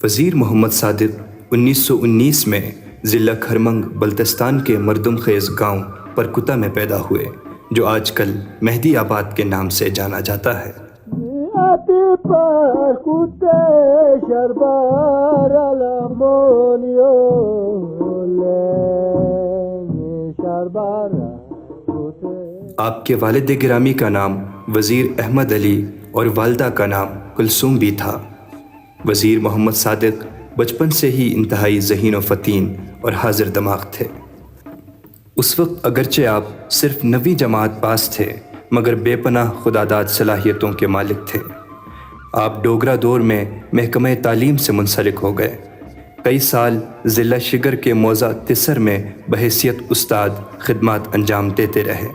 وزیر محمد صادق 1919 میں ضلع کھرمنگ بلتستان کے مردم خیز گاؤں پرکتا میں پیدا ہوئے، جو آج کل مہدی آباد کے نام سے جانا جاتا ہے۔ آپ کے والد گرامی کا نام وزیر احمد علی اور والدہ کا نام کلثوم بھی تھا۔ وزیر محمد صادق بچپن سے ہی انتہائی ذہین و فطین اور حاضر دماغ تھے۔ اس وقت اگرچہ آپ صرف 9ویں جماعت پاس تھے، مگر بے پناہ خداداد صلاحیتوں کے مالک تھے۔ آپ ڈوگرا دور میں محکمہ تعلیم سے منسلک ہو گئے۔ کئی سال ضلع شگر کے موضع تسر میں بحیثیت استاد خدمات انجام دیتے رہے،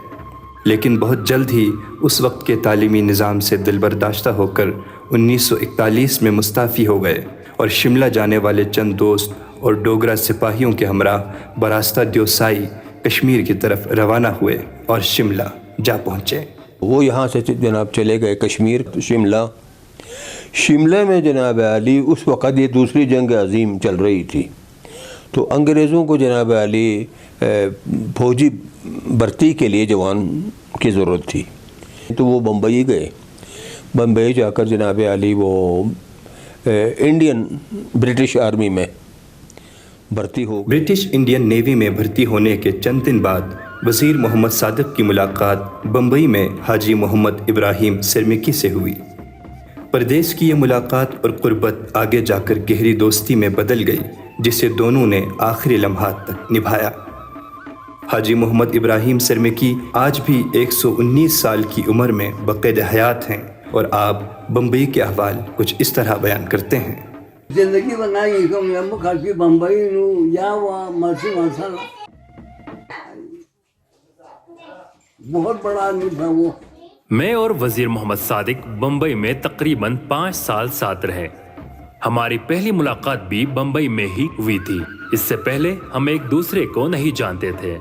لیکن بہت جلد ہی اس وقت کے تعلیمی نظام سے دل برداشتہ ہو کر 1941 میں مستعفی ہو گئے اور شملہ جانے والے چند دوست اور ڈوگرا سپاہیوں کے ہمراہ براستہ دیوسائی کشمیر کی طرف روانہ ہوئے اور شملہ جا پہنچے۔ وہ یہاں سے جناب چلے گئے کشمیر، شملہ میں جناب علی اس وقت یہ دوسری جنگ عظیم چل رہی تھی، تو انگریزوں کو جناب علی فوجی بھرتی کے لیے جوان کی ضرورت تھی، تو وہ بمبئی گئے۔ بمبئی جا کر جناب علی وہ انڈین برٹش آرمی میں بھرتی ہو گئے۔ برٹش انڈین نیوی میں بھرتی ہونے کے چند دن بعد وزیر محمد صادق کی ملاقات بمبئی میں حاجی محمد ابراہیم سرمکی سے ہوئی۔ پردیس کی یہ ملاقات اور قربت آگے جا کر گہری دوستی میں بدل گئی، جسے دونوں نے آخری لمحات تک نبھایا۔ حاجی محمد ابراہیم سرمکی آج بھی 119 سال کی عمر میں بقید حیات ہیں، اور آپ بمبئی کے احوال کچھ اس طرح بیان کرتے ہیں۔ زندگی بنائی کافی بمبئی نو یا ہوا مرسی مسالہ، بہت بڑا آدمی تھا وہ۔ میں اور وزیر محمد صادق بمبئی میں تقریباً 5 سال ساتھ رہے۔ ہماری پہلی ملاقات بھی بمبئی میں ہی ہوئی تھی۔ اس سے پہلے ہم ایک دوسرے کو نہیں جانتے تھے۔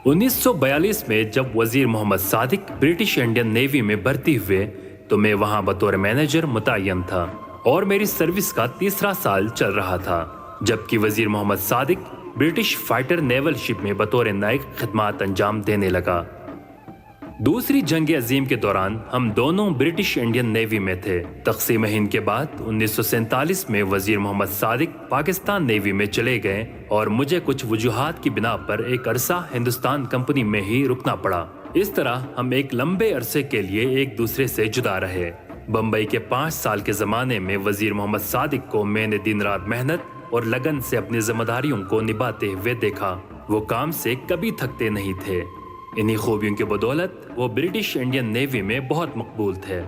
1942 میں جب وزیر محمد صادق برٹش انڈین نیوی میں بھرتی ہوئے تو میں وہاں بطور مینیجر متعین تھا اور میری سروس کا 3را سال چل رہا تھا، جبکہ وزیر محمد صادق برٹش فائٹر نیول شپ میں بطور نائک خدمات انجام دینے لگا۔ دوسری جنگ عظیم کے دوران ہم دونوں برٹش انڈین نیوی میں تھے۔ تقسیم ہند کے بعد 1947 میں وزیر محمد صادق پاکستان نیوی میں چلے گئے اور مجھے کچھ وجوہات کی بنا پر ایک عرصہ ہندوستان کمپنی میں ہی رکنا پڑا۔ اس طرح ہم ایک لمبے عرصے کے لیے ایک دوسرے سے جدا رہے۔ بمبئی کے 5 سال کے زمانے میں وزیر محمد صادق کو میں نے دن رات محنت اور لگن سے اپنی ذمہ داریوں کو نبھاتے ہوئے دیکھا۔ وہ کام سے کبھی تھکتے نہیں تھے۔ انہی خوبیوں کی بدولت وہ برٹش انڈین نیوی میں بہت مقبول تھے،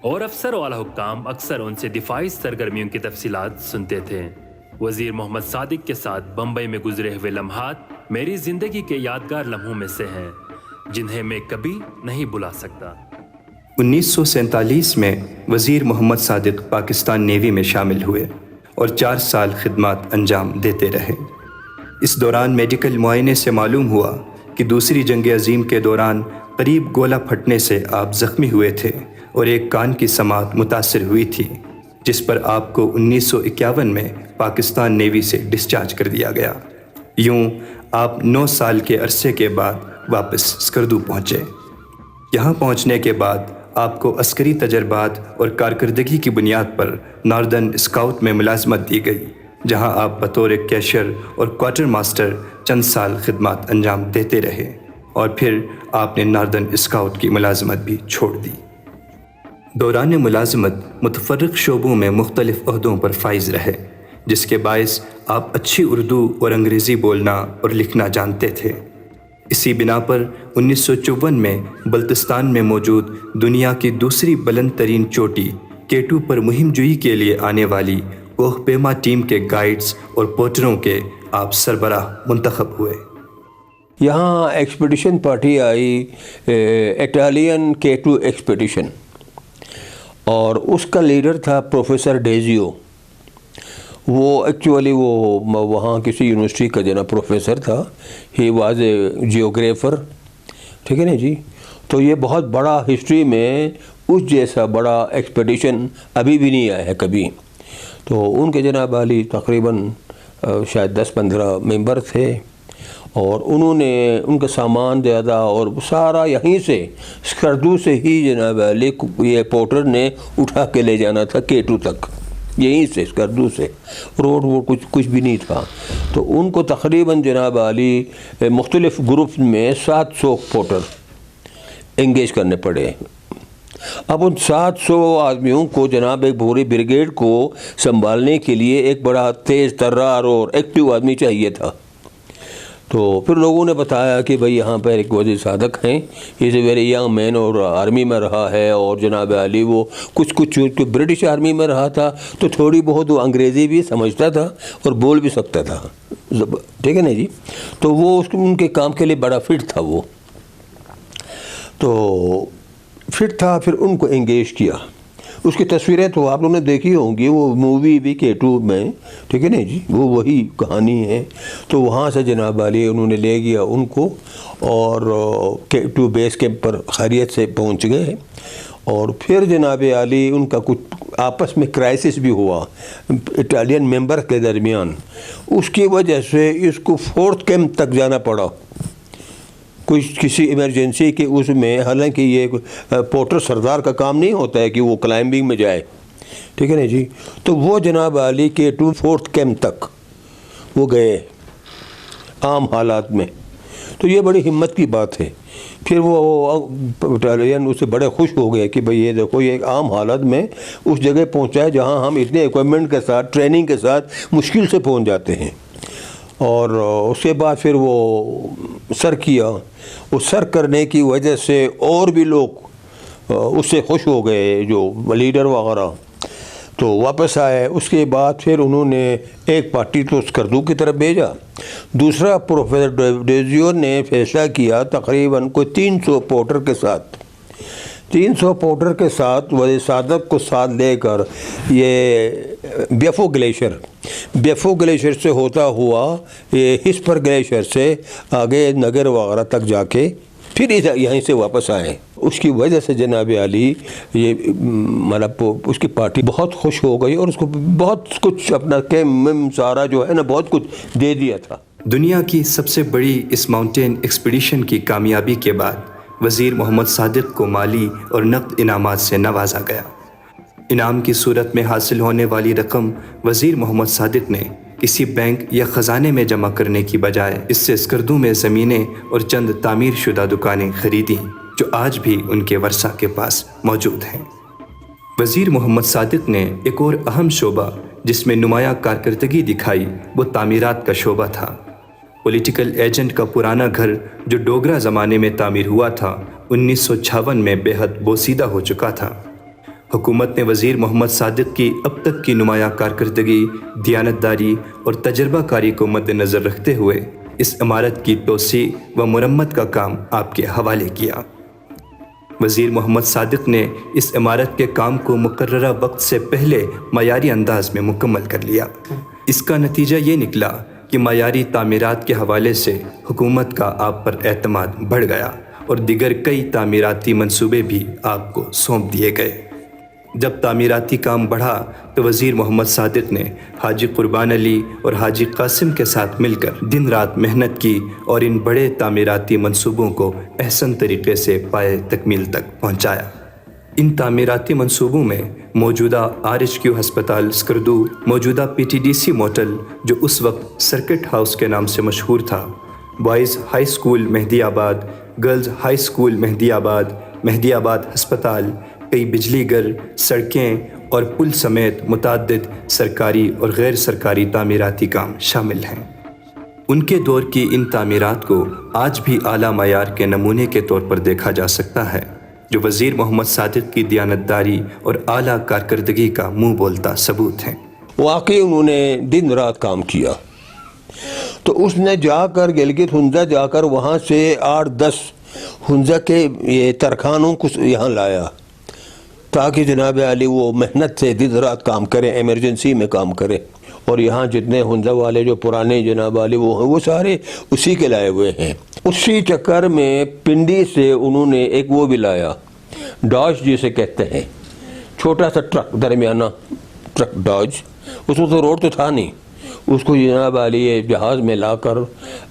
اور افسر والا حکام اکثر ان سے دفاعی سرگرمیوں کی تفصیلات سنتے تھے۔ وزیر محمد صادق کے ساتھ بمبئی میں گزرے ہوئے لمحات میری زندگی کے یادگار لمحوں میں سے ہیں، جنہیں میں کبھی نہیں بھلا سکتا۔ 1947 میں وزیر محمد صادق پاکستان نیوی میں شامل ہوئے اور 4 سال خدمات انجام دیتے رہے۔ اس دوران میڈیکل معائنے سے معلوم ہوا کہ دوسری جنگ عظیم کے دوران قریب گولہ پھٹنے سے آپ زخمی ہوئے تھے اور ایک کان کی سماعت متاثر ہوئی تھی، جس پر آپ کو 1951 میں پاکستان نیوی سے ڈسچارج کر دیا گیا۔ یوں آپ 9 سال کے عرصے کے بعد واپس اسکردو پہنچے۔ یہاں پہنچنے کے بعد آپ کو عسکری تجربات اور کارکردگی کی بنیاد پر ناردرن اسکاؤٹ میں ملازمت دی گئی، جہاں آپ بطور کیشر اور کوارٹر ماسٹر چند سال خدمات انجام دیتے رہے، اور پھر آپ نے ناردرن اسکاؤٹ کی ملازمت بھی چھوڑ دی۔ دوران ملازمت متفرق شعبوں میں مختلف عہدوں پر فائز رہے، جس کے باعث آپ اچھی اردو اور انگریزی بولنا اور لکھنا جانتے تھے۔ اسی بنا پر 1954 میں بلتستان میں موجود دنیا کی دوسری بلند ترین چوٹی K2 پر مہم جوئی کے لیے آنے والی کوہ پیما ٹیم کے گائیڈز اور پورٹروں کے آپ سربراہ منتخب ہوئے۔ یہاں ایکسپیڈیشن پارٹی آئی، اٹالین K2 ایکسپیڈیشن، اور اس کا لیڈر تھا پروفیسر ڈیزیو۔ وہ ایکچولی وہ وہاں کسی یونیورسٹی کا جناب پروفیسر تھا، ہی واز اے جیوگرافر، ٹھیک ہے نا جی۔ تو یہ بہت بڑا ہسٹری میں اس جیسا بڑا ایکسپیڈیشن ابھی بھی نہیں آیا ہے کبھی۔ تو ان کے جناب عالی تقریباً شاید 10-15 ممبر تھے، اور انہوں نے ان کا سامان زیادہ اور سارا یہیں سے اسکردو سے ہی جناب علی یہ پورٹر نے اٹھا کے لے جانا تھا K2 تک، یہیں سے اسکردو سے، روڈ کچھ بھی نہیں تھا۔ تو ان کو تقریباً جناب علی مختلف گروپ میں 700 پورٹر انگیج کرنے پڑے۔ اب ان 700 آدمیوں کو جناب ایک پوری بریگیڈ کو سنبھالنے کے لیے ایک بڑا تیز ترار اور ایکٹیو آدمی چاہیے تھا۔ تو پھر لوگوں نے بتایا کہ بھئی یہاں پر ایک وزیر صادق ہیں، یہ سے ویری ینگ مین اور آرمی میں رہا ہے، اور جناب علی وہ کچھ برٹش آرمی میں رہا تھا، تو تھوڑی بہت وہ انگریزی بھی سمجھتا تھا اور بول بھی سکتا تھا، ٹھیک ہے نا جی۔ تو وہ ان کے کام کے لیے بڑا فٹ تھا، وہ تو فٹ تھا۔ پھر ان کو انگیج کیا۔ اس کی تصویریں تو آپ لوگوں نے دیکھی ہوں گی، وہ مووی بھی K2 میں، ٹھیک ہے نا جی، وہ وہی کہانی ہے۔ تو وہاں سے جناب علی انہوں نے لے گیا ان کو، اور K2 بیس کیمپ پر خیریت سے پہنچ گئے۔ اور پھر جناب علی ان کا کچھ آپس میں کرائسس بھی ہوا اٹالین ممبر کے درمیان، اس کی وجہ سے اس کو 4تھ کیمپ تک جانا پڑا، کسی ایمرجنسی کے اس میں۔ حالانکہ یہ پورٹر سردار کا کام نہیں ہوتا ہے کہ وہ کلائمبنگ میں جائے، ٹھیک ہے نا جی۔ تو وہ جناب علی کے 4تھ کیمپ تک وہ گئے عام حالات میں۔ تو یہ بڑی ہمت کی بات ہے۔ پھر وہ بٹالین اس سے بڑے خوش ہو گئے کہ بھئی یہ دیکھو، یہ ایک عام حالت میں اس جگہ پہنچا ہے جہاں ہم اتنے ایکوپمنٹ کے ساتھ، ٹریننگ کے ساتھ مشکل سے پہنچ جاتے ہیں۔ اور اس کے بعد پھر وہ سر کیا، وہ سر کرنے کی وجہ سے اور بھی لوگ اس سے خوش ہو گئے، جو لیڈر وغیرہ، تو واپس آئے۔ اس کے بعد پھر انہوں نے ایک پارٹی تو اسکردو کی طرف بھیجا، دوسرا پروفیسر ڈیزیو نے فیصلہ کیا تقریباً کوئی 300 پورٹر کے ساتھ، 300 پورٹر کے ساتھ وزیر صادق کو ساتھ لے کر یہ بیفو گلیشر سے ہوتا ہوا یہ ہسپر گلیشر سے آگے نگر وغیرہ تک جا کے پھر یہیں سے واپس آئے۔ اس کی وجہ سے جناب علی یہ مطلب اس کی پارٹی بہت خوش ہو گئی، اور اس کو بہت کچھ اپنا سارا جو ہے نا بہت کچھ دے دیا تھا۔ دنیا کی سب سے بڑی اس ماؤنٹین ایکسپیڈیشن کی کامیابی کے بعد وزیر محمد صادق کو مالی اور نقد انعامات سے نوازا گیا۔ انعام کی صورت میں حاصل ہونے والی رقم وزیر محمد صادق نے کسی بینک یا خزانے میں جمع کرنے کی بجائے اس سے اسکردو میں زمینیں اور چند تعمیر شدہ دکانیں خریدیں، جو آج بھی ان کے ورثہ کے پاس موجود ہیں۔ وزیر محمد صادق نے ایک اور اہم شعبہ جس میں نمایاں کارکردگی دکھائی وہ تعمیرات کا شعبہ تھا۔ پولیٹیکل ایجنٹ کا پرانا گھر جو ڈوگرا زمانے میں تعمیر ہوا تھا 1956 میں بے حد بوسیدہ ہو چکا تھا۔ حکومت نے وزیر محمد صادق کی اب تک کی نمایاں کارکردگی، دیانتداری اور تجربہ کاری کو مد نظر رکھتے ہوئے اس عمارت کی توسیع و مرمت کا کام آپ کے حوالے کیا۔ وزیر محمد صادق نے اس عمارت کے کام کو مقررہ وقت سے پہلے معیاری انداز میں مکمل کر لیا۔ اس کا نتیجہ یہ نکلا کہ معیاری تعمیرات کے حوالے سے حکومت کا آپ پر اعتماد بڑھ گیا، اور دیگر کئی تعمیراتی منصوبے بھی آپ کو سونپ دیے گئے۔ جب تعمیراتی کام بڑھا تو وزیر محمد صادق نے حاجی قربان علی اور حاجی قاسم کے ساتھ مل کر دن رات محنت کی، اور ان بڑے تعمیراتی منصوبوں کو احسن طریقے سے پائے تکمیل تک پہنچایا۔ ان تعمیراتی منصوبوں میں موجودہ RHQ ہسپتال اسکردو، موجودہ PTDC موٹل جو اس وقت سرکٹ ہاؤس کے نام سے مشہور تھا، بوائز ہائی اسکول مہدی آباد، گرلز ہائی اسکول مہدی آباد ہسپتال، کئی بجلی گھر، سڑکیں اور پل سمیت متعدد سرکاری اور غیر سرکاری تعمیراتی کام شامل ہیں۔ ان کے دور کی ان تعمیرات کو آج بھی اعلیٰ معیار کے نمونے کے طور پر دیکھا جا سکتا ہے، جو وزیر محمد صادق کی دیانتداری اور اعلیٰ کارکردگی کا منہ بولتا ثبوت ہیں۔ واقعی انہوں نے دن رات کام کیا۔ تو اس نے جا کر گلگت ہنزا جا کر وہاں سے 8-10 ہنزا کے یہ ترکھانوں کو یہاں لایا، تاکہ جناب علی وہ محنت سے دن رات کام کریں، ایمرجنسی میں کام کریں۔ اور یہاں جتنے ہنزا والے جو پرانے جناب علی وہ سارے اسی کے لائے ہوئے ہیں۔ اسی چکر میں پنڈی سے انہوں نے ایک وہ بھی لایا، ڈاش جسے کہتے ہیں، چھوٹا سا ٹرک درمیانہ، ٹرک ڈاج، اس کو تو روڈ تو تھا نہیں، اس کو جناب عالی جہاز میں لا کر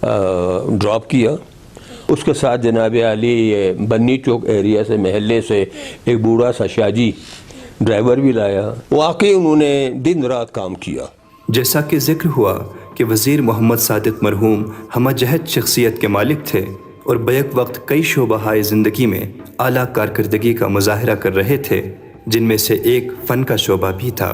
ڈراپ کیا. اس کے ساتھ جناب عالی بنی چوک ایریا سے، محلے سے ایک بوڑھا سا شاجی ڈرائیور بھی لایا. واقعی انہوں نے دن رات کام کیا. جیسا کہ ذکر ہوا کہ وزیر محمد صادق مرحوم ہمہ جہت شخصیت کے مالک تھے اور بیک وقت کئی شعبۂ زندگی میں اعلیٰ کارکردگی کا مظاہرہ کر رہے تھے، جن میں سے ایک فن کا شعبہ بھی تھا.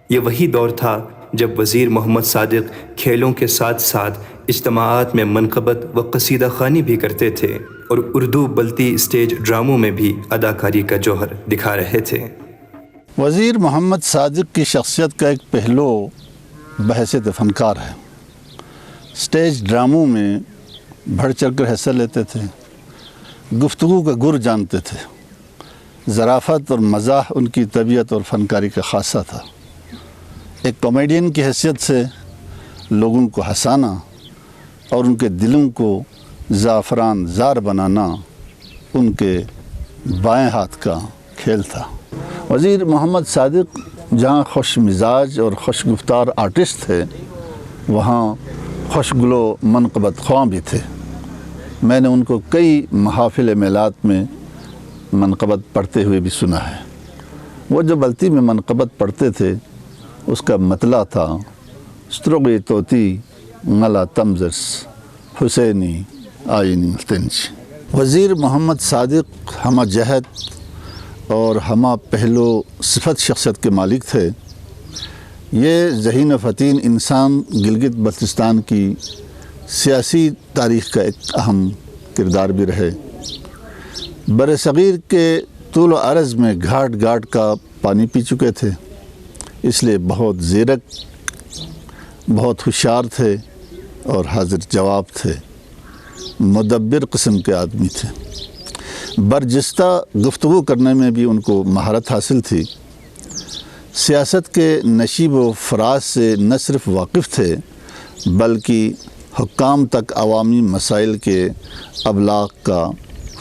یہ وہی دور تھا جب وزیر محمد صادق کھیلوں کے ساتھ ساتھ اجتماعات میں منقبت و قصیدہ خوانی بھی کرتے تھے اور اردو بلتی اسٹیج ڈراموں میں بھی اداکاری کا جوہر دکھا رہے تھے. وزیر محمد صادق کی شخصیت کا ایک پہلو بحیثیت فنکار ہے. اسٹیج ڈراموں میں بڑھ چڑھ کر حصہ لیتے تھے، گفتگو کا گر جانتے تھے، ظرافت اور مزاح ان کی طبیعت اور فنکاری کا خاصہ تھا. ایک کامیڈین کی حیثیت سے لوگوں کو ہنسانا اور ان کے دلوں کو زعفران زار بنانا ان کے بائیں ہاتھ کا کھیل تھا. وزیر محمد صادق جہاں خوش مزاج اور خوش گفتار آرٹسٹ تھے، وہاں خوش گلو منقبت خواں بھی تھے. میں نے ان کو کئی محافل میلات میں منقبت پڑھتے ہوئے بھی سنا ہے. وہ جو بلتی میں منقبت پڑھتے تھے اس کا مطلع تھا سترغی توتی غلا تمزرس حسینی آئینی تنج. وزیر محمد صادق ہمہ جہت اور ہمہ پہلو صفت شخصیت کے مالک تھے. یہ ذہین و فطین انسان گلگت بلتستان کی سیاسی تاریخ کا ایک اہم کردار بھی رہے. بر صغیر کے طول و عرض میں گھاٹ گھاٹ کا پانی پی چکے تھے، اس لیے بہت زیرک، بہت ہوشیار تھے اور حاضر جواب تھے. مدبر قسم کے آدمی تھے. برجستہ گفتگو کرنے میں بھی ان کو مہارت حاصل تھی. سیاست کے نشیب و فراز سے نہ صرف واقف تھے بلکہ حکام تک عوامی مسائل کے ابلاغ کا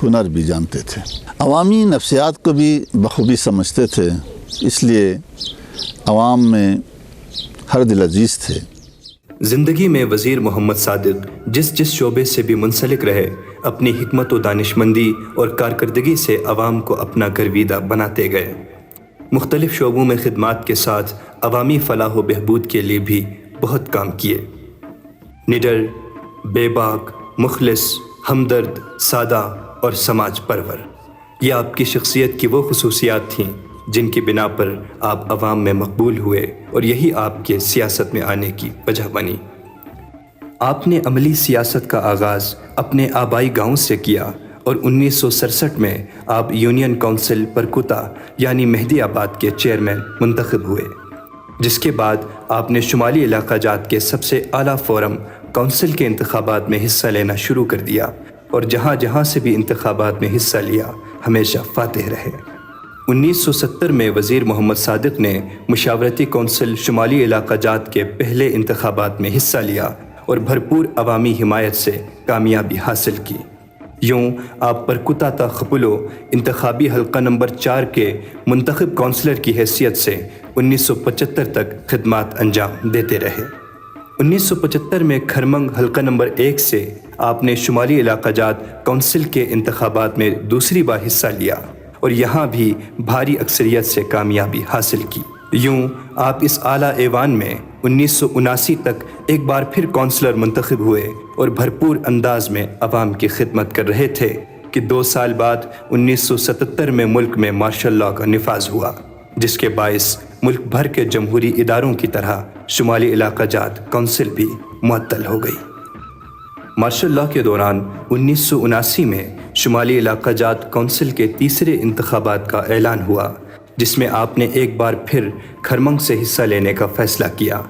ہنر بھی جانتے تھے. عوامی نفسیات کو بھی بخوبی سمجھتے تھے، اس لیے عوام میں ہر دل عزیز تھے. زندگی میں وزیر محمد صادق جس شعبے سے بھی منسلک رہے، اپنی حکمت و دانشمندی اور کارکردگی سے عوام کو اپنا گرویدہ بناتے گئے. مختلف شعبوں میں خدمات کے ساتھ عوامی فلاح و بہبود کے لیے بھی بہت کام کیے. نڈر، بے باک، مخلص، ہمدرد، سادہ اور سماج پرور، یہ آپ کی شخصیت کی وہ خصوصیات تھیں جن کی بنا پر آپ عوام میں مقبول ہوئے اور یہی آپ کے سیاست میں آنے کی وجہ بنی. آپ نے عملی سیاست کا آغاز اپنے آبائی گاؤں سے کیا اور 1967 میں آپ یونین کونسل پرکوتا یعنی مہدی آباد کے چیئرمین منتخب ہوئے، جس کے بعد آپ نے شمالی علاقہ جات کے سب سے اعلیٰ فورم کونسل کے انتخابات میں حصہ لینا شروع کر دیا اور جہاں جہاں سے بھی انتخابات میں حصہ لیا ہمیشہ فاتح رہے. 1970 میں وزیر محمد صادق نے مشاورتی کونسل شمالی علاقہ جات کے پہلے انتخابات میں حصہ لیا اور بھرپور عوامی حمایت سے کامیابی حاصل کی. یوں آپ پرکوتا تا خپلو انتخابی حلقہ نمبر 4 کے منتخب کونسلر کی حیثیت سے 1975 تک خدمات انجام دیتے رہے. 1975 میں کھرمنگ حلقہ نمبر 1 سے آپ نے شمالی علاقہ جات کونسل کے انتخابات میں دوسری بار حصہ لیا اور یہاں بھی بھاری اکثریت سے کامیابی حاصل کی. یوں آپ اس اعلیٰ ایوان میں 1979 تک ایک بار پھر کونسلر منتخب ہوئے اور بھرپور انداز میں عوام کی خدمت کر رہے تھے کہ 2 سال بعد 1977 میں ملک میں مارشل لاء کا نفاذ ہوا، جس کے باعث ملک بھر کے جمہوری اداروں کی طرح شمالی علاقہ جات کونسل بھی معطل ہو گئی. مارشل لاء کے دوران 1979 میں شمالی علاقہ جات کونسل کے تیسرے انتخابات کا اعلان ہوا، جس میں آپ نے ایک بار پھر کھرمنگ سے حصہ لینے کا فیصلہ کیا،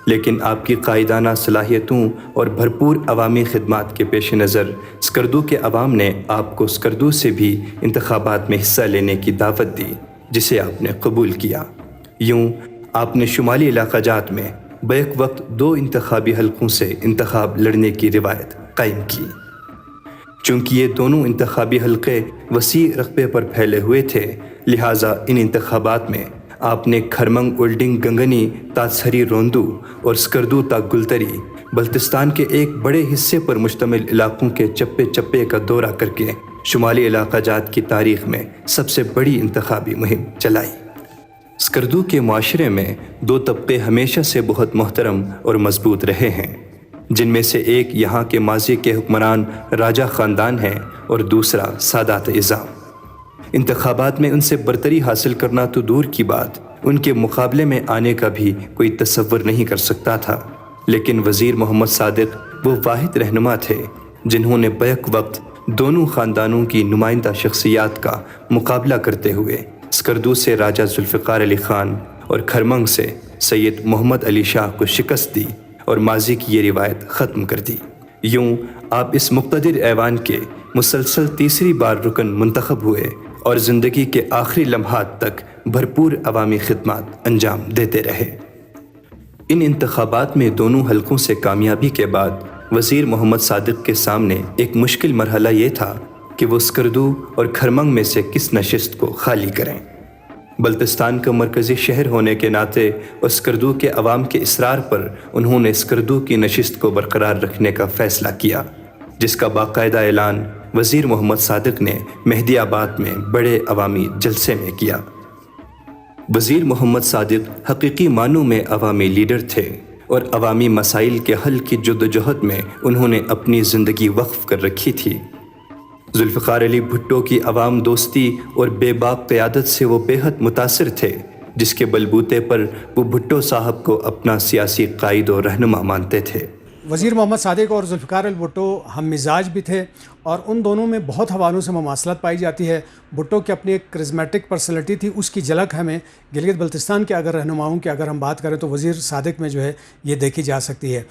لیکن آپ کی قائدانہ صلاحیتوں اور بھرپور عوامی خدمات کے پیش نظر سکردو کے عوام نے آپ کو سکردو سے بھی انتخابات میں حصہ لینے کی دعوت دی، جسے آپ نے قبول کیا. یوں آپ نے شمالی علاقہ جات میں بیک وقت 2 انتخابی حلقوں سے انتخاب لڑنے کی روایت قائم کی. چونکہ یہ دونوں انتخابی حلقے وسیع رقبے پر پھیلے ہوئے تھے، لہٰذا ان انتخابات میں آپ نے کھرمنگ اولڈنگ گنگنی تاتسری روندو اور سکردو تا گلتری بلتستان کے ایک بڑے حصے پر مشتمل علاقوں کے چپے چپے کا دورہ کر کے شمالی علاقہ جات کی تاریخ میں سب سے بڑی انتخابی مہم چلائی۔ سکردو کے معاشرے میں دو طبقے ہمیشہ سے بہت محترم اور مضبوط رہے ہیں، جن میں سے ایک یہاں کے ماضی کے حکمران راجہ خاندان ہیں اور دوسرا سادات اعظام۔ انتخابات میں ان سے برتری حاصل کرنا تو دور کی بات، ان کے مقابلے میں آنے کا بھی کوئی تصور نہیں کر سکتا تھا، لیکن وزیر محمد صادق وہ واحد رہنما تھے جنہوں نے بیک وقت دونوں خاندانوں کی نمائندہ شخصیات کا مقابلہ کرتے ہوئے سکردو سے راجہ ذوالفقار علی خان اور کھرمنگ سے سید محمد علی شاہ کو شکست دی اور ماضی کی یہ روایت ختم کر دی۔ یوں آپ اس مقتدر ایوان کے مسلسل تیسری بار رکن منتخب ہوئے اور زندگی کے آخری لمحات تک بھرپور عوامی خدمات انجام دیتے رہے۔ ان انتخابات میں دونوں حلقوں سے کامیابی کے بعد وزیر محمد صادق کے سامنے ایک مشکل مرحلہ یہ تھا کہ وہ سکردو اور کھرمنگ میں سے کس نشست کو خالی کریں۔ بلتستان کا مرکزی شہر ہونے کے ناطے اور سکردو کے عوام کے اصرار پر انہوں نے سکردو کی نشست کو برقرار رکھنے کا فیصلہ کیا، جس کا باقاعدہ اعلان وزیر محمد صادق نے مہدی آباد میں بڑے عوامی جلسے میں کیا۔ وزیر محمد صادق حقیقی معنوں میں عوامی لیڈر تھے اور عوامی مسائل کے حل کی جدوجہد میں انہوں نے اپنی زندگی وقف کر رکھی تھی۔ ذوالفقار علی بھٹو کی عوام دوستی اور بے باک قیادت سے وہ بے حد متاثر تھے، جس کے بلبوتے پر وہ بھٹو صاحب کو اپنا سیاسی قائد و رہنما مانتے تھے۔ وزیر محمد صادق اور ذوالفقار علی بھٹو ہم مزاج بھی تھے اور ان دونوں میں بہت حوالوں سے مماثلت پائی جاتی ہے۔ بھٹو کی اپنی ایک کرزمیٹک پرسنالٹی تھی، اس کی جھلک ہمیں گلگت بلتستان کے اگر رہنماؤں کی اگر ہم بات کریں تو وزیر صادق میں جو ہے یہ دیکھی جا سکتی ہے۔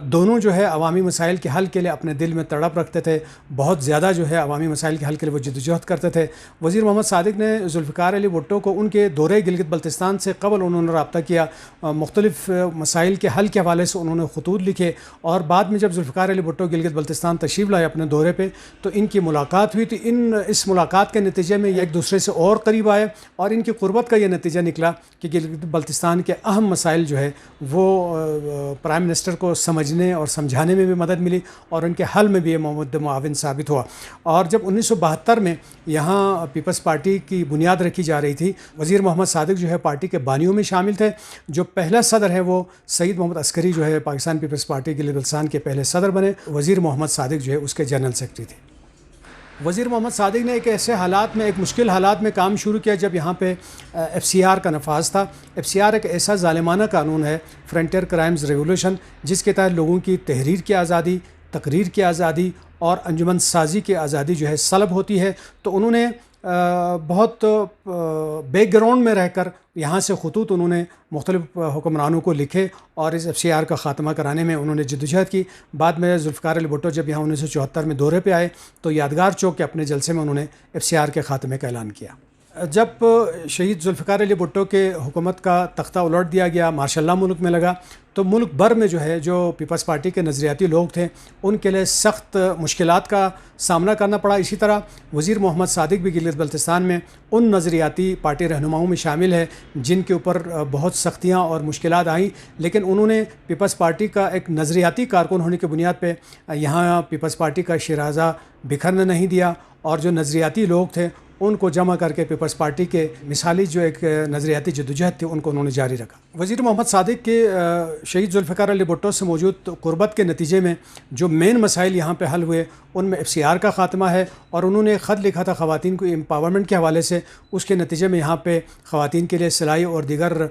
دونوں جو ہے عوامی مسائل کے حل کے لیے اپنے دل میں تڑپ رکھتے تھے، بہت زیادہ جو ہے عوامی مسائل کے حل کے لیے وہ جدوجہد کرتے تھے۔ وزیر محمد صادق نے ذوالفقار علی بھٹو کو ان کے دورے گلگت بلتستان سے قبل انہوں نے رابطہ کیا، مختلف مسائل کے حل کے حوالے سے انہوں نے خطوط لکھے، اور بعد میں جب ذوالفقار علی بھٹو گلگت بلتستان تشریف لائے اپنے دورے پہ تو ان کی ملاقات ہوئی، تو اس ملاقات کے نتیجے میں یہ ایک دوسرے سے اور قریب آئے، اور ان کی قربت کا یہ نتیجہ نکلا کہ گلگت بلتستان کے اہم مسائل جو ہے وہ پرائم منسٹر کو سمجھنے اور سمجھانے میں بھی مدد ملی اور ان کے حل میں بھی یہ معاون ثابت ہوا۔ اور جب 1972 میں یہاں پیپلز پارٹی کی بنیاد رکھی جا رہی تھی، وزیر محمد صادق جو ہے پارٹی کے بانیوں میں شامل تھے۔ جو پہلا صدر ہے وہ سید محمد عسکری جو ہے پاکستان پیپلز پارٹی گلگت بلتستان کے پہلے صدر بنے، وزیر محمد صادق جو ہے اس کے جنرل سیکرٹری تھے۔ وزیر محمد صادق نے ایک ایسے حالات میں، ایک مشکل حالات میں کام شروع کیا جب یہاں پہ FCR کا نفاذ تھا۔ FCR ایک ایسا ظالمانہ قانون ہے، فرنٹیئر کرائمز ریگولیشن، جس کے تحت لوگوں کی تحریر کی آزادی، تقریر کی آزادی اور انجمن سازی کی آزادی جو ہے سلب ہوتی ہے۔ تو انہوں نے بہت بیک گراؤنڈ میں رہ کر یہاں سے خطوط انہوں نے مختلف حکمرانوں کو لکھے اور اس FCR کا خاتمہ کرانے میں انہوں نے جدوجہد کی۔ بعد میں ذوالفقار علی بھٹو جب یہاں 1974 میں دورے پہ آئے تو یادگار چوک کے اپنے جلسے میں انہوں نے FCR کے خاتمے کا اعلان کیا۔ جب شہید ذوالفقار علی بھٹو کے حکومت کا تختہ الٹ دیا گیا، ماشاء اللہ ملک میں لگا، تو ملک بھر میں جو ہے جو پیپلز پارٹی کے نظریاتی لوگ تھے ان کے لیے سخت مشکلات کا سامنا کرنا پڑا۔ اسی طرح وزیر محمد صادق بھی گلگت بلتستان میں ان نظریاتی پارٹی رہنماؤں میں شامل ہے جن کے اوپر بہت سختیاں اور مشکلات آئیں، لیکن انہوں نے پیپلز پارٹی کا ایک نظریاتی کارکن ہونے کی بنیاد پہ یہاں پیپلز پارٹی کا شیرازہ بکھرنے نہیں دیا، اور جو نظریاتی لوگ تھے ان کو جمع کر کے پیپلز پارٹی کے مثالی جو ایک نظریاتی جدوجہد تھی ان کو انہوں نے جاری رکھا۔ وزیر محمد صادق کے شہید ذوالفقار علی بھٹو سے موجود قربت کے نتیجے میں جو مین مسائل یہاں پہ حل ہوئے ان میں FCR کا خاتمہ ہے، اور انہوں نے خط لکھا تھا خواتین کو امپاورمنٹ کے حوالے سے۔ اس کے نتیجے میں یہاں پہ خواتین کے لیے سلائی اور دیگر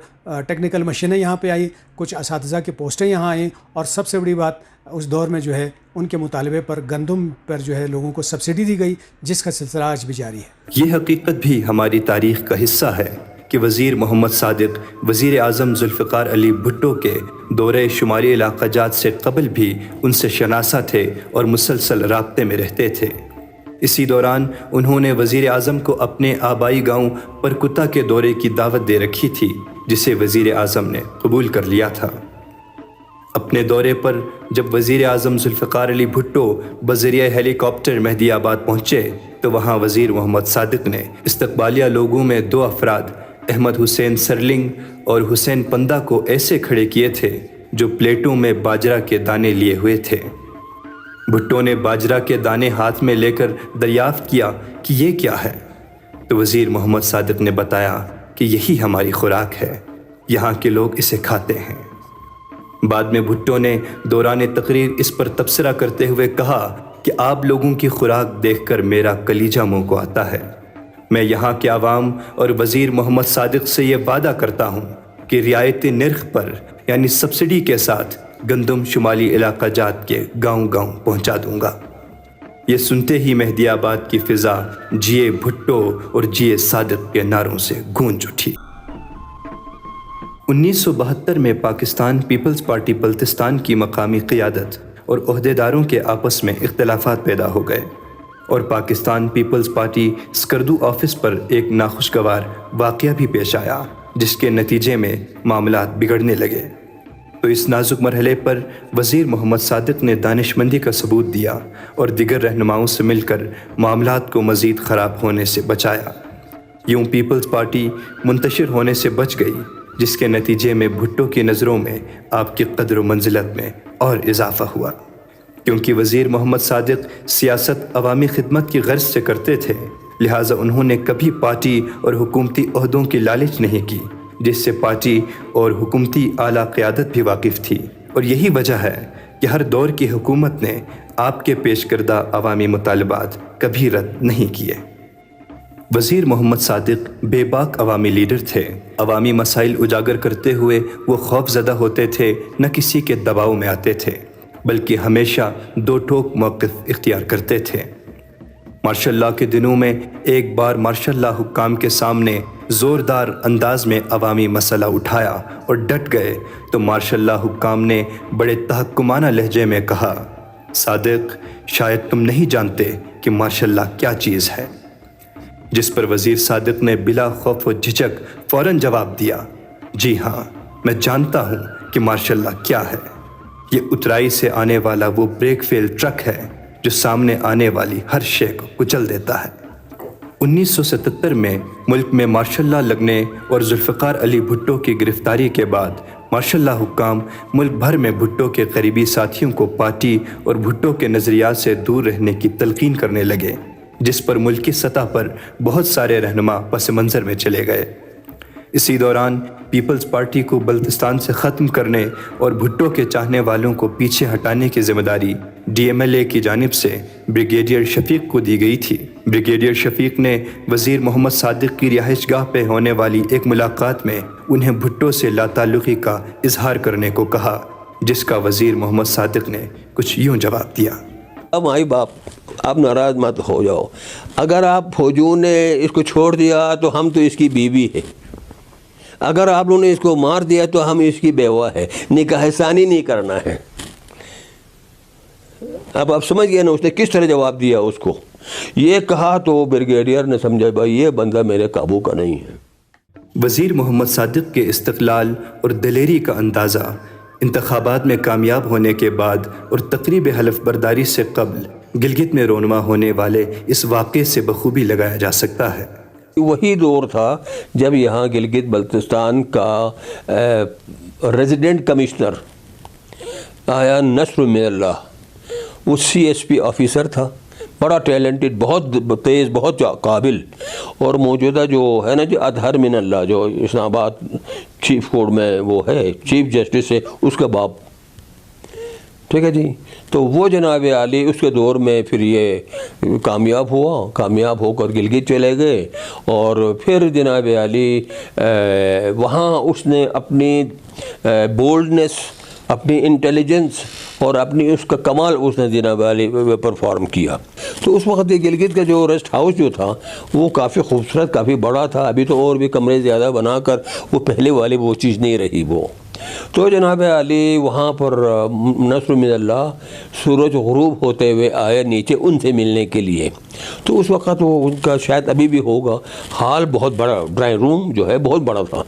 ٹیکنیکل مشینیں یہاں پہ آئیں، کچھ اساتذہ کی پوسٹیں یہاں آئیں، اور سب سے بڑی بات اس دور میں جو ہے ان کے مطالبے پر گندم پر جو ہے لوگوں کو سبسڈی دی گئی، جس کا سلسلہ آج بھی جاری ہے۔ یہ حقیقت بھی ہماری تاریخ کا حصہ ہے کہ وزیر محمد صادق وزیر اعظم ذوالفقار علی بھٹو کے دورے شمالی علاقہ جات سے قبل بھی ان سے شناسا تھے اور مسلسل رابطے میں رہتے تھے۔ اسی دوران انہوں نے وزیر اعظم کو اپنے آبائی گاؤں پرکتا کے دورے کی دعوت دے رکھی تھی، جسے وزیر اعظم نے قبول کر لیا تھا۔ اپنے دورے پر جب وزیر اعظم ذوالفقار علی بھٹو بذریعہ ہیلی کاپٹر مہدی آباد پہنچے تو وہاں وزیر محمد صادق نے استقبالیہ لوگوں میں 2 افراد احمد حسین سرلنگ اور حسین پندہ کو ایسے کھڑے کیے تھے جو پلیٹوں میں باجرہ کے دانے لیے ہوئے تھے۔ بھٹو نے باجرہ کے دانے ہاتھ میں لے کر دریافت کیا کہ یہ کیا ہے، تو وزیر محمد صادق نے بتایا کہ یہی ہماری خوراک ہے، یہاں کے لوگ اسے کھاتے ہیں۔ بعد میں بھٹو نے دوران تقریر اس پر تبصرہ کرتے ہوئے کہا کہ آپ لوگوں کی خوراک دیکھ کر میرا کلیجہ منہ کو آتا ہے۔ میں یہاں کے عوام اور وزیر محمد صادق سے یہ وعدہ کرتا ہوں کہ رعایتی نرخ پر یعنی سبسڈی کے ساتھ گندم شمالی علاقہ جات کے گاؤں گاؤں پہنچا دوں گا۔ یہ سنتے ہی مہدی آباد کی فضا جیے بھٹو اور جیے صادق کے نعروں سے گونج اٹھی۔ 1972 میں پاکستان پیپلز پارٹی بلتستان کی مقامی قیادت اور عہدیداروں کے آپس میں اختلافات پیدا ہو گئے اور Pakistan Peoples Party Skardu office پر ایک ناخوشگوار واقعہ بھی پیش آیا، جس کے نتیجے میں معاملات بگڑنے لگے۔ تو اس نازک مرحلے پر وزیر محمد صادق نے دانش مندی کا ثبوت دیا اور دیگر رہنماؤں سے مل کر معاملات کو مزید خراب ہونے سے بچایا۔ یوں پیپلز پارٹی منتشر ہونے سے بچ گئی، جس کے نتیجے میں بھٹو کی نظروں میں آپ کی قدر و منزلت میں اور اضافہ ہوا۔ کیونکہ وزیر محمد صادق سیاست عوامی خدمت کی غرض سے کرتے تھے، لہٰذا انہوں نے کبھی پارٹی اور حکومتی عہدوں کی لالچ نہیں کی، جس سے پارٹی اور حکومتی اعلیٰ قیادت بھی واقف تھی، اور یہی وجہ ہے کہ ہر دور کی حکومت نے آپ کے پیش کردہ عوامی مطالبات کبھی رد نہیں کیے۔ وزیر محمد صادق بے باک عوامی لیڈر تھے۔ عوامی مسائل اجاگر کرتے ہوئے وہ خوف زدہ ہوتے تھے، نہ کسی کے دباؤ میں آتے تھے، بلکہ ہمیشہ دو ٹوک موقف اختیار کرتے تھے۔ مارشل لاء کے دنوں میں ایک بار مارشل لاء حکام کے سامنے زوردار انداز میں عوامی مسئلہ اٹھایا اور ڈٹ گئے تو مارشل لاء حکام نے بڑے تحکمانہ لہجے میں کہا، صادق شاید تم نہیں جانتے کہ مارشل لاء کیا چیز ہے، جس پر وزیر صادق نے بلا خوف و جھجک فوراً جواب دیا، جی ہاں میں جانتا ہوں کہ مارشل لاء کیا ہے، یہ اترائی سے آنے والا وہ بریک فیل ٹرک ہے جو سامنے آنے والی ہر شے کو کچل دیتا ہے۔ 1977 میں ملک میں مارشل لاء لگنے اور ذوالفقار علی بھٹو کی گرفتاری کے بعد مارشل لاء حکام ملک بھر میں بھٹو کے قریبی ساتھیوں کو پارٹی اور بھٹو کے نظریات سے دور رہنے کی تلقین کرنے لگے، جس پر ملکی سطح پر بہت سارے رہنما پس منظر میں چلے گئے۔ اسی دوران پیپلز پارٹی کو بلتستان سے ختم کرنے اور بھٹو کے چاہنے والوں کو پیچھے ہٹانے کی ذمہ داری ڈی ایم ایل اے کی جانب سے بریگیڈیئر شفیق کو دی گئی تھی۔ بریگیڈیئر شفیق نے وزیر محمد صادق کی رہائش گاہ پہ ہونے والی ایک ملاقات میں انہیں بھٹو سے لا تعلقی کا اظہار کرنے کو کہا، جس کا وزیر محمد صادق نے کچھ یوں جواب دیا، اب مائی باپ آپ ناراض مت ہو جاؤ، اگر آپ فوجیوں نے اس کو چھوڑ دیا تو ہم تو اس کی بیوی ہے، اگر آپ لوگوں نے اس کو مار دیا تو ہم اس کی بیوہ ہے، نکاح ثانی نہیں کرنا ہے۔ اب آپ سمجھ گئے نا اس نے کس طرح جواب دیا اس کو، یہ کہا تو بریگیڈیئر نے سمجھا بھائی یہ بندہ میرے قابو کا نہیں ہے۔ وزیر محمد صادق کے استقلال اور دلیری کا اندازہ انتخابات میں کامیاب ہونے کے بعد اور تقریب حلف برداری سے قبل گلگت میں رونما ہونے والے اس واقعے سے بخوبی لگایا جا سکتا ہے۔ وہی دور تھا جب یہاں گلگت بلتستان کا ریزیڈنٹ کمشنر آیا نصر من اللہ، وہ سی ایس پی آفیسر تھا، بڑا ٹیلنٹڈ، بہت تیز، بہت قابل، اور موجودہ جو ہے نا جو اطہر من اللہ جو اسلام آباد چیف کورٹ میں وہ ہے چیف جسٹس ہے، اس کا باپ، ٹھیک ہے جی۔ تو وہ جناب عالی اس کے دور میں پھر یہ کامیاب ہو کر گلگت چلے گئے، اور پھر جناب عالی وہاں اس نے اپنی بولڈنس، اپنی انٹیلیجنس اور اپنی اس کا کمال اس نے جناب عالی پرفارم کیا۔ تو اس وقت گلگت کا جو ریسٹ ہاؤس جو تھا وہ کافی خوبصورت، کافی بڑا تھا، ابھی تو اور بھی کمرے زیادہ بنا کر وہ پہلے والی وہ چیز نہیں رہی وہ۔ تو جناب علی وہاں پر نصر من اللہ سورج غروب ہوتے ہوئے آئے نیچے ان سے ملنے کے لیے، تو اس وقت وہ ان کا شاید ابھی بھی ہوگا ہال بہت بڑا، ڈرائنگ روم جو ہے بہت بڑا تھا،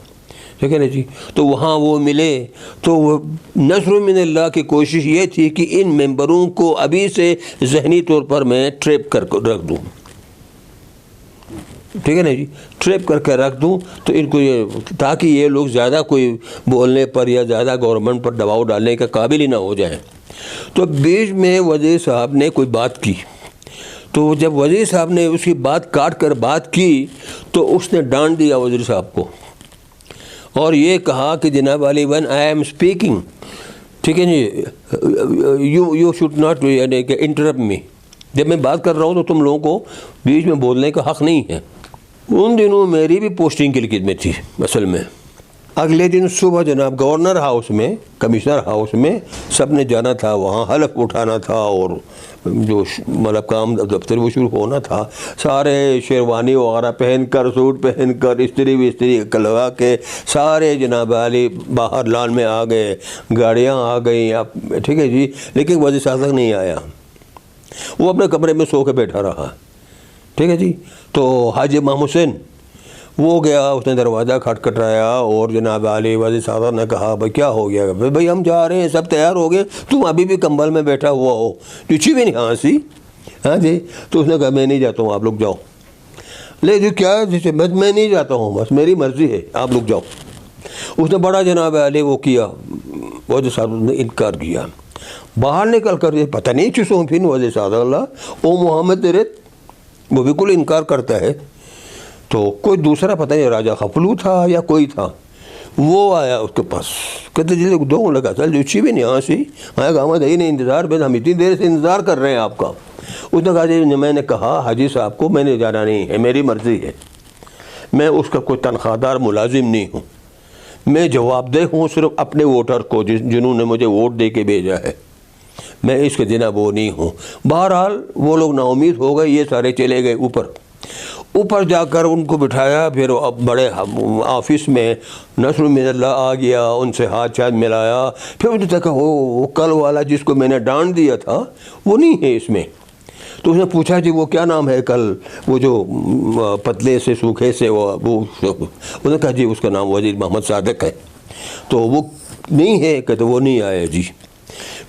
ٹھیک ہے نا جی۔ تو وہاں وہ ملے تو وہ نصر من اللہ کی کوشش یہ تھی کہ ان ممبروں کو ابھی سے ذہنی طور پر میں ٹریپ کر رکھ دوں، ٹھیک ہے نا جی، ٹریپ کر کے رکھ دوں تو ان کو یہ، تاکہ یہ لوگ زیادہ کوئی بولنے پر یا زیادہ گورنمنٹ پر دباؤ ڈالنے کا قابل ہی نہ ہو جائیں۔ تو بیچ میں وزیر صاحب نے کوئی بات کی، تو جب وزیر صاحب نے اس کی بات کاٹ کر بات کی تو اس نے ڈانٹ دیا وزیر صاحب کو، اور یہ کہا کہ جناب علی ون آئی ایم اسپیکنگ، ٹھیک ہے جی، یو شوڈ ناٹ یعنی کہ انٹرپٹ می، جب میں بات کر رہا ہوں تو تم لوگوں کو بیچ میں بولنے کا حق نہیں ہے۔ ان دنوں میری بھی پوسٹنگ گلگت میں تھی اصل میں۔ اگلے دن صبح جناب گورنر ہاؤس میں، کمشنر ہاؤس میں سب نے جانا تھا، وہاں حلف اٹھانا تھا اور جو مطلب کام دفتر وہ شروع ہونا تھا، سارے شیروانی وغیرہ پہن کر، سوٹ پہن کر، استری وستری لگا کے سارے جناب علی باہر لان میں آ گئے، گاڑیاں آ گئیں، ٹھیک ہے جی، لیکن وزیر صاحب تک نہیں آیا، وہ اپنے کمرے میں سو کے بیٹھا رہا، ٹھیک ہے جی۔ تو حاجی امام حسین وہ گیا، اس نے دروازہ کھٹکھٹایا اور جناب علی وزیر صاحب نے کہا بھائی کیا ہو گیا؟ بھائی ہم جا رہے ہیں، سب تیار ہو گئے، تم ابھی بھی کمبل میں بیٹھا ہوا ہو، لچھی بھی نہیں ہانسی، ہاں جی۔ تو اس نے کہا میں نہیں جاتا ہوں، آپ لوگ جاؤ۔ لے جو کیا جیسے میں نہیں جاتا ہوں، بس میری مرضی ہے، آپ لوگ جاؤ۔ اس نے بڑا جناب علی وہ کیا، وزیر صاحب نے انکار کیا۔ باہر نکل کر پتہ نہیں چسوں پھر وزیر صاحب اللہ او محمد تیرے، وہ بالکل انکار کرتا ہے۔ تو کوئی دوسرا پتہ نہیں راجہ خپلو تھا یا کوئی تھا، وہ آیا اس کے پاس، کہتے جی دو لگا چل جو اچھی بھی نہیں ہاں سی آیا گا ہمیں نہیں انتظار پہ، ہم اتنی دیر سے انتظار کر رہے ہیں آپ کا۔ اس نے کہا جی میں نے کہا حاجی صاحب کو میں نے جانا نہیں ہے، میری مرضی ہے، میں اس کا کوئی تنخواہ دار ملازم نہیں ہوں، میں جواب دہ ہوں صرف اپنے ووٹر کو جنہوں نے مجھے ووٹ دے کے بھیجا ہے، میں اس کے جناب وہ نہیں ہوں۔ بہرحال وہ لوگ نا امید ہو گئے، یہ سارے چلے گئے اوپر جا کر ان کو بٹھایا، پھر بڑے آفس میں نصر من اللہ آ گیا، ان سے ہاتھ ملایا، پھر اس نے کہا وہ کل والا جس کو میں نے ڈانٹ دیا تھا وہ نہیں ہے اس میں۔ تو اس نے پوچھا جی وہ کیا نام ہے کل وہ جو پتلے سے سوکھے سے وہ اس نے کہا جی اس کا نام وزیر محمد صادق ہے۔ تو وہ نہیں ہے، کہتے وہ نہیں آیا جی۔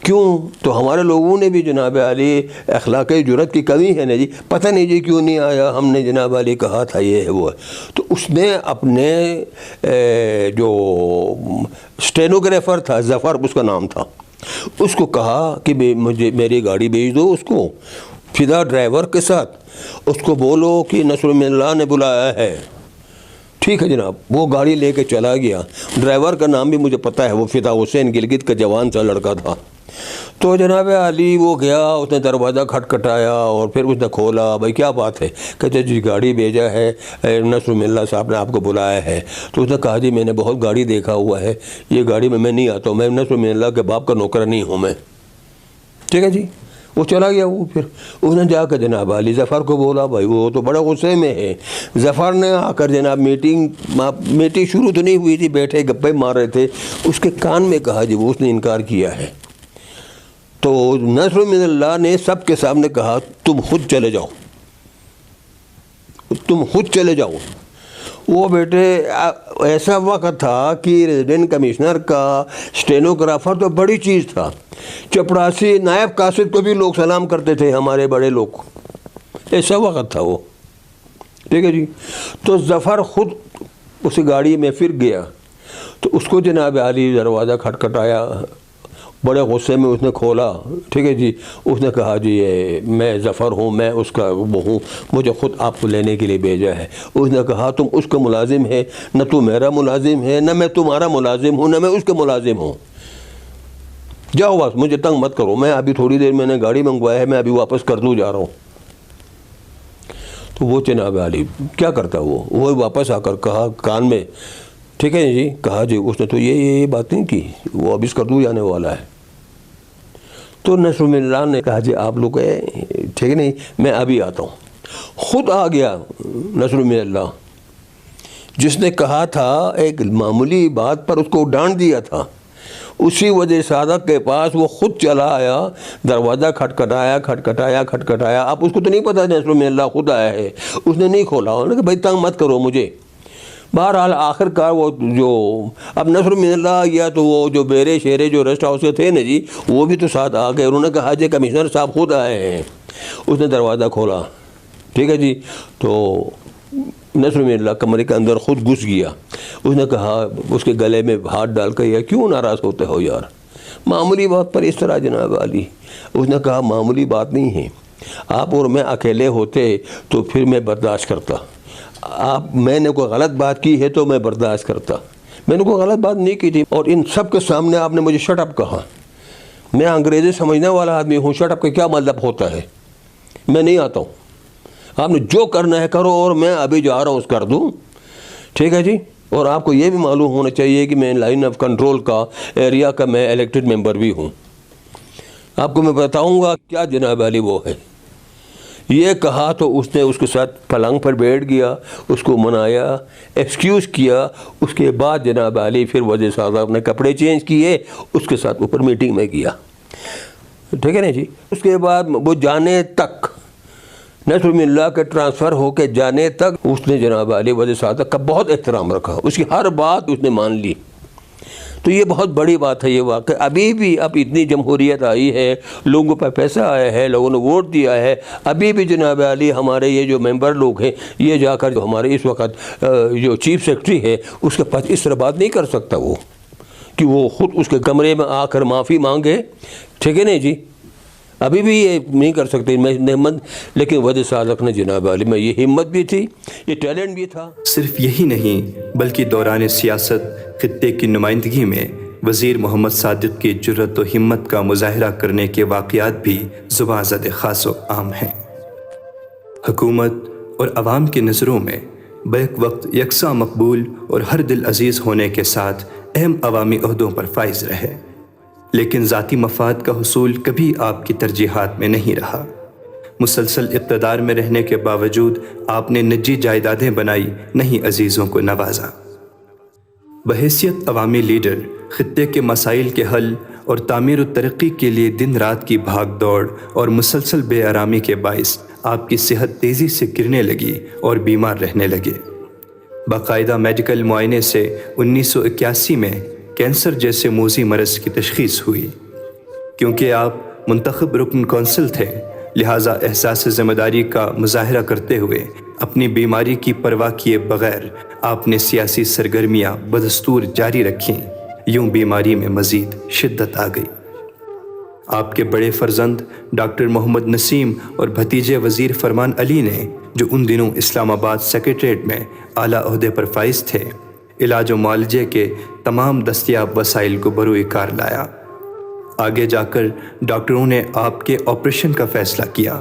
کیوں؟ تو ہمارے لوگوں نے بھی جناب علی اخلاقی جرت کی کمی ہے نا جی، پتہ نہیں جی کیوں نہیں آیا، ہم نے جناب علی کہا تھا یہ ہے وہ ہے۔ تو اس نے اپنے جو اسٹینوگرافر تھا، ظفر اس کا نام تھا، اس کو کہا کہ مجھے میری گاڑی بھیج دو اس کو فدا ڈرائیور کے ساتھ، اس کو بولو کہ نصر من اللہ نے بلایا ہے۔ ٹھیک ہے جناب، وہ گاڑی لے کے چلا گیا، ڈرائیور کا نام بھی مجھے پتہ ہے، وہ فدا حسین گلگت کا جوان سا لڑکا تھا۔ تو جناب علی وہ گیا، اس نے دروازہ کھٹکھٹایا اور پھر اس نے کھولا، بھائی کیا بات ہے؟ کہتے جی گاڑی بھیجا ہے، نصر من اللہ صاحب نے آپ کو بلایا ہے۔ تو اس نے کہا جی میں نے بہت گاڑی دیکھا ہوا ہے، یہ گاڑی میں نہیں آتا ہوں، میں نصر من اللہ کے باپ کا نوکر نہیں ہوں میں۔ ٹھیک ہے جی، وہ چلا گیا۔ وہ پھر اس نے جا کر جناب علی ظفر کو بولا، بھائی وہ تو بڑے غصے میں ہے۔ ظفر نے آ کر جناب میٹنگ شروع تو نہیں ہوئی تھی، بیٹھے گپے مار رہے تھے، اس کے کان میں کہا جی وہ اس نے انکار کیا ہے۔ تو نصر من اللہ نے سب کے سامنے کہا تم خود چلے جاؤ، تم خود چلے جاؤ۔ وہ بیٹے ایسا وقت تھا کہ ریزیڈنٹ کمشنر کا اسٹینوگرافر تو بڑی چیز تھا، چپڑاسی نائب قاصد کو بھی لوگ سلام کرتے تھے، ہمارے بڑے لوگ، ایسا وقت تھا وہ۔ ٹھیک ہے جی، تو ظفر خود اس گاڑی میں پھر گیا، تو اس کو جناب علی دروازہ کھٹکھٹایا، بڑے غصے میں اس نے کھولا۔ ٹھیک ہے جی، اس نے کہا جی میں ظفر ہوں، میں اس کا وہ ہوں، مجھے خود آپ کو لینے کے لیے بھیجا ہے۔ اس نے کہا تم اس کا ملازم ہے، نہ تو میرا ملازم ہے، نہ میں تمہارا ملازم ہوں، نہ میں اس کا ملازم ہوں، جاؤ بس، مجھے تنگ مت کرو، میں ابھی تھوڑی دیر میں نے گاڑی منگوایا ہے، میں ابھی واپس کر دوں جا رہا ہوں۔ تو وہ جناب علی کیا کرتا، وہ واپس آ کر کہا کان میں، ٹھیک ہے جی، کہا جی اس نے تو یہ باتیں کی، وہ اب اس کردو جانے والا ہے۔ تو نصر من اللہ نے کہا جی آپ لوگ ٹھیک ہے نہیں، میں ابھی آتا ہوں۔ خود آ گیا نصر من اللہ، جس نے کہا تھا ایک معمولی بات پر اس کو ڈانٹ دیا تھا، اسی وزیر صادق کے پاس وہ خود چلا آیا، دروازہ کھٹکھٹایا۔ اب اس کو تو نہیں پتا نصر من اللہ خود آیا ہے، اس نے نہیں کھولا، انہوں نے کہا بھائی تنگ مت کرو مجھے۔ بہرحال آخر کار وہ جو اب نصر من اللہ آ گیا، تو وہ جو بیرے شیرے جو ریسٹ ہاؤس کے تھے نا جی، وہ بھی تو ساتھ آ گئے، انہوں نے کہا جی کمشنر صاحب خود آئے ہیں۔ اس نے دروازہ کھولا، ٹھیک ہے جی، تو نصر اللہ کمرے کے اندر خود گھس گیا. اس نے کہا, اس کے گلے میں ہاتھ ڈال کر, یا کیوں ناراض ہوتے ہو یار, معمولی بات پر اس طرح جناب عالی. اس نے کہا معمولی بات نہیں ہے, آپ اور میں اکیلے ہوتے تو پھر میں برداشت کرتا, میں نے کوئی غلط بات کی ہے تو میں برداشت کرتا, میں نے کوئی غلط بات نہیں کی تھی, اور ان سب کے سامنے آپ نے مجھے شٹ اپ کہا. میں انگریزی سمجھنے والا آدمی ہوں, شٹ اپ کا کیا مطلب ہوتا ہے, میں نہیں آتا ہوں, آپ نے جو کرنا ہے کرو, اور میں ابھی جا رہا ہوں اس کر دوں, ٹھیک ہے جی. اور آپ کو یہ بھی معلوم ہونا چاہیے کہ میں لائن آف کنٹرول کا ایریا کا میں الیکٹڈ ممبر بھی ہوں. آپ کو میں بتاؤں گا کیا جناب علی وہ ہے. یہ کہا تو اس نے اس کے ساتھ پلنگ پر بیٹھ گیا, اس کو منایا, ایکسکیوز کیا. اس کے بعد جناب علی پھر وزیر صاحب نے کپڑے چینج کیے, اس کے ساتھ اوپر میٹنگ میں گیا, ٹھیک ہے نا جی. اس کے بعد وہ جانے تک, نصر اللہ کے ٹرانسفر ہو کے جانے تک اس نے جناب علی وزیر صاحب کا بہت احترام رکھا, اس کی ہر بات اس نے مان لی. تو یہ بہت بڑی بات ہے یہ واقعہ. ابھی بھی اب اتنی جمہوریت آئی ہے, لوگوں پر پیسہ آیا ہے, لوگوں نے ووٹ دیا ہے, ابھی بھی جناب علی ہمارے یہ جو ممبر لوگ ہیں, یہ جا کر جو ہمارے اس وقت جو چیف سیکرٹری ہے اس کے پاس اس طرح بات نہیں کر سکتا وہ, کہ وہ خود اس کے کمرے میں آ کر معافی مانگے, ٹھیک ہے نہیں جی. ابھی بھی یہ نہیں کر سکتے ہمت, لیکن وزیر صادق نے جناب علی میں یہ ہمت بھی تھی, یہ ٹیلنٹ بھی تھا. صرف یہی نہیں بلکہ دوران سیاست خطے کی نمائندگی میں وزیر محمد صادق کی جرأت و ہمت کا مظاہرہ کرنے کے واقعات بھی زباں زد خاص و عام ہیں. حکومت اور عوام کی نظروں میں بیک وقت یکساں مقبول اور ہر دل عزیز ہونے کے ساتھ اہم عوامی عہدوں پر فائز رہے, لیکن ذاتی مفاد کا حصول کبھی آپ کی ترجیحات میں نہیں رہا. مسلسل اقتدار میں رہنے کے باوجود آپ نے نجی جائیدادیں بنائی, نہیں عزیزوں کو نوازا. بحیثیت عوامی لیڈر خطے کے مسائل کے حل اور تعمیر و ترقی کے لیے دن رات کی بھاگ دوڑ اور مسلسل بے آرامی کے باعث آپ کی صحت تیزی سے گرنے لگی اور بیمار رہنے لگے. باقاعدہ میڈیکل معائنے سے 1981 میں کینسر جیسے موذی مرض کی تشخیص ہوئی. کیونکہ آپ منتخب رکن کونسل تھے, لہٰذا احساس ذمہ داری کا مظاہرہ کرتے ہوئے اپنی بیماری کی پرواہ کیے بغیر آپ نے سیاسی سرگرمیاں بدستور جاری رکھیں. یوں بیماری میں مزید شدت آ گئی. آپ کے بڑے فرزند ڈاکٹر محمد نسیم اور بھتیجے وزیر فرمان علی نے, جو ان دنوں اسلام آباد سیکریٹریٹ میں اعلیٰ عہدے پر فائز تھے, علاج و معالجے کے تمام دستیاب وسائل کو بروئے کار لایا. آگے جا کر ڈاکٹروں نے آپ کے آپریشن کا فیصلہ کیا.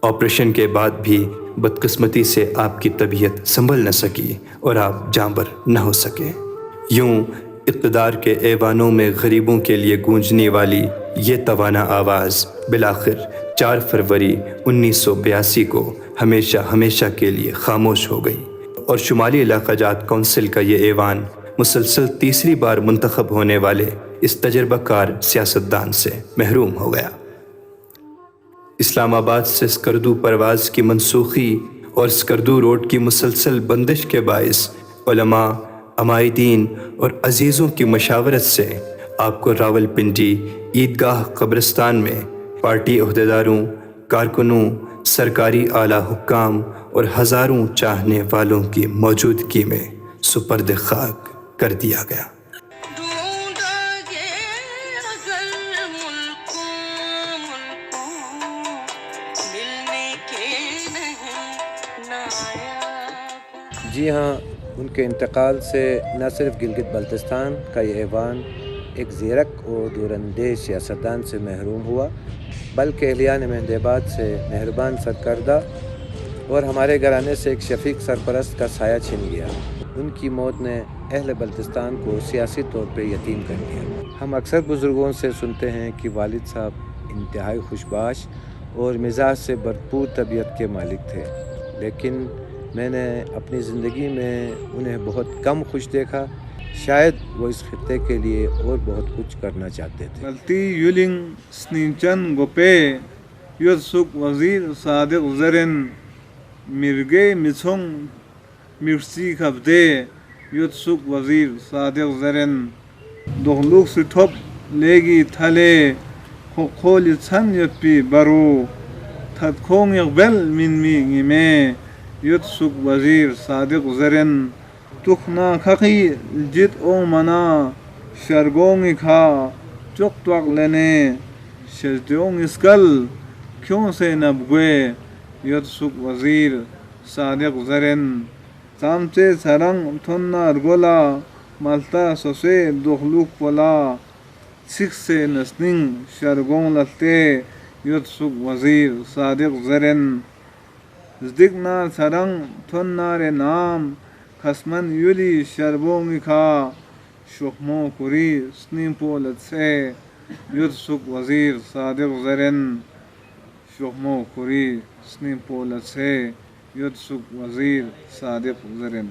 آپریشن کے بعد بھی بدقسمتی سے آپ کی طبیعت سنبھل نہ سکی اور آپ جاں بر نہ ہو سکے. یوں اقتدار کے ایوانوں میں غریبوں کے لیے گونجنے والی یہ توانا آواز بالآخر 4 فروری 1982 کو ہمیشہ ہمیشہ کے لیے خاموش ہو گئی, اور شمالی علاقہ جات کونسل کا یہ ایوان مسلسل تیسری بار منتخب ہونے والے اس تجربہ کار سیاستدان سے محروم ہو گیا. اسلام آباد سے اسکردو پرواز کی منسوخی اور اسکردو روڈ کی مسلسل بندش کے باعث علماء, عمائدین اور عزیزوں کی مشاورت سے آپ کو راولپنڈی عیدگاہ قبرستان میں پارٹی عہدیداروں, کارکنوں, سرکاری اعلیٰ حکام اور ہزاروں چاہنے والوں کی موجودگی میں سپرد خاک کر دیا گیا. جی ہاں, ان کے انتقال سے نہ صرف گلگت بلتستان کا یہ ایوان ایک زیرک اور دوراندیش سیاستدان سے محروم ہوا, بلکہ اہلیان مہندی آباد سے مہربان سرکردہ اور ہمارے گھرانے سے ایک شفیق سرپرست کا سایہ چھن گیا. ان کی موت نے اہل بلتستان کو سیاسی طور پہ یتیم کر دیا. ہم اکثر بزرگوں سے سنتے ہیں کہ والد صاحب انتہائی خوشباش اور مزاج سے بھرپور طبیعت کے مالک تھے, لیکن میں نے اپنی زندگی میں انہیں بہت کم خوش دیکھا. شاید وہ اس خطے کے لیے اور بہت کچھ کرنا چاہتے تھے. غلطی یولنگ سنینچن گوپے یوسک وزیر صادق زرن مرگے مچھنگ مرسی خبدے یوسک وزیر صادق زرن دغلوک سٹھوپ لیگی تھلے خولی چھن یپی برو تھدکھونگ یقبل من می میں Yut Suk Wazir Sadiq Zaren Tukhna Khaki Jit O Mana Shargongi Kha Chok Twak Lene Shajdeong Iskal Kyun Se Nabgwe Yut Suk Wazir Sadiq Zaren Samche Sarang Thonna Argola Malta Sose Dokhluk Wala Sikse Nasning Shargong Latte Yut Suk Wazir Sadiq Zaren Zdikna Sarang Thonna Re Naam Khasman Yuli Sharbongi Kha Shukmo Kuri Snimpo Latse Yut Suk Wazir Sadiq Zaren Shukmo Kuri Snimpo Latse Yut Suk Wazir Sadiq Zaren